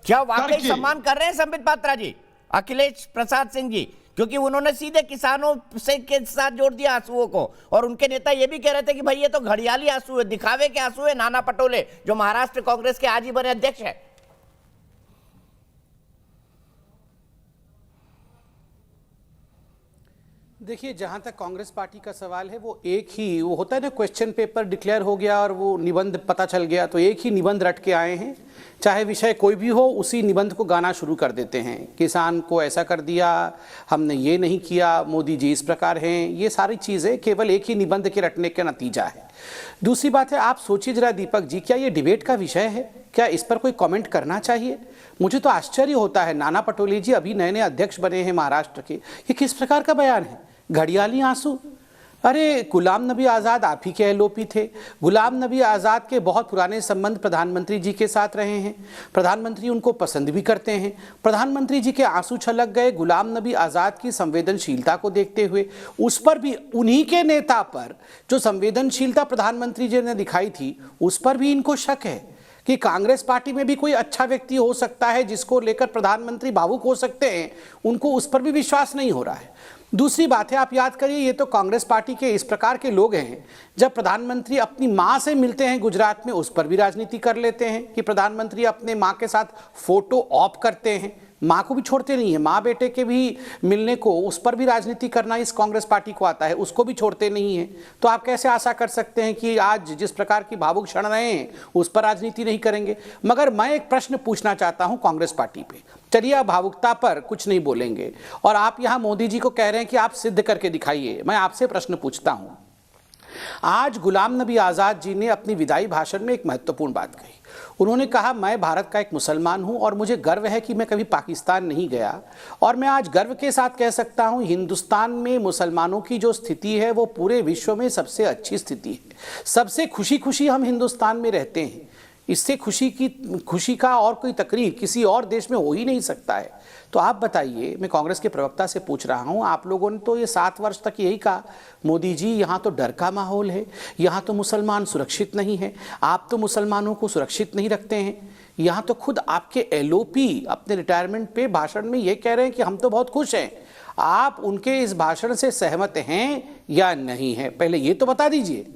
क्या वाकई सम्मान कर रहे हैं संबित पात्रा जी, अखिलेश प्रसाद सिंह जी? क्योंकि उन्होंने सीधे किसानों से के साथ जोड़ दिया आंसुओं को, और उनके नेता ये भी कह रहे थे कि भाई ये तो घड़ियाली आंसू है, दिखावे के आंसू है। नाना पटोले जो महाराष्ट्र कांग्रेस के आज ही बने अध्यक्ष है। देखिए, जहां तक कांग्रेस पार्टी का सवाल है, वो एक ही वो होता है ना, क्वेश्चन पेपर डिक्लेयर हो गया और वो निबंध पता चल गया, तो एक ही निबंध रट के आए हैं। चाहे विषय कोई भी हो, उसी निबंध को गाना शुरू कर देते हैं। किसान को ऐसा कर दिया, हमने ये नहीं किया, मोदी जी इस प्रकार हैं। ये सारी चीज़ें केवल एक ही निबंध के रटने का नतीजा है। दूसरी बात है, आप सोचिए जरा दीपक जी, क्या ये डिबेट का विषय है? क्या इस पर कोई कमेंट करना चाहिए? मुझे तो आश्चर्य होता है। नाना पटोले जी अभी नए नए अध्यक्ष बने हैं महाराष्ट्र के, ये किस प्रकार का बयान है? घड़ियाली आंसू? अरे, गुलाम नबी आज़ाद आप ही के एलओपी थे। गुलाम नबी आज़ाद के बहुत पुराने संबंध प्रधानमंत्री जी के साथ रहे हैं, प्रधानमंत्री उनको पसंद भी करते हैं। प्रधानमंत्री जी के आंसू छलक गए गुलाम नबी आज़ाद की संवेदनशीलता को देखते हुए। उस पर भी, उन्हीं के नेता पर जो संवेदनशीलता प्रधानमंत्री जी ने दिखाई थी, उस पर भी इनको शक है कि कांग्रेस पार्टी में भी कोई अच्छा व्यक्ति हो सकता है जिसको लेकर प्रधानमंत्री भावुक हो सकते हैं। उनको उस पर भी विश्वास नहीं हो रहा है। दूसरी बात है, आप याद करिए, ये तो कांग्रेस पार्टी के इस प्रकार के लोग हैं, जब प्रधानमंत्री अपनी मां से मिलते हैं गुजरात में, उस पर भी राजनीति कर लेते हैं कि प्रधानमंत्री अपने मां के साथ फोटो ऑप करते हैं। मां को भी छोड़ते नहीं है, मां बेटे के भी मिलने को, उस पर भी राजनीति करना इस कांग्रेस पार्टी को आता है, उसको भी छोड़ते नहीं है। तो आप कैसे आशा कर सकते हैं कि आज जिस प्रकार की भावुक क्षण रहे हैं उस पर राजनीति नहीं करेंगे? मगर मैं एक प्रश्न पूछना चाहता हूं कांग्रेस पार्टी पे। चलिए, आप भावुकता पर कुछ नहीं बोलेंगे और आप यहां मोदी जी को कह रहे हैं कि आप सिद्ध करके दिखाइए। मैं आपसे प्रश्न पूछता हूं, आज गुलाम नबी आज़ाद जी ने अपनी विदाई भाषण में एक महत्वपूर्ण बात कही। उन्होंने कहा, मैं भारत का एक मुसलमान हूं और मुझे गर्व है कि मैं कभी पाकिस्तान नहीं गया, और मैं आज गर्व के साथ कह सकता हूं हिंदुस्तान में मुसलमानों की जो स्थिति है वो पूरे विश्व में सबसे अच्छी स्थिति है। सबसे खुशी खुशी हम हिंदुस्तान में रहते हैं। इससे खुशी का और कोई तकरीर किसी और देश में हो ही नहीं सकता है। तो आप बताइए, मैं कांग्रेस के प्रवक्ता से पूछ रहा हूं, आप लोगों ने तो ये 7 वर्ष तक यही कहा, मोदी जी यहाँ तो डर का माहौल है, यहाँ तो मुसलमान सुरक्षित नहीं है, आप तो मुसलमानों को सुरक्षित नहीं रखते हैं। यहाँ तो खुद आपके एलओपी अपने रिटायरमेंट पे भाषण में ये कह रहे हैं कि हम तो बहुत खुश हैं। आप उनके इस भाषण से सहमत हैं या नहीं हैं? पहले ये तो बता दीजिए।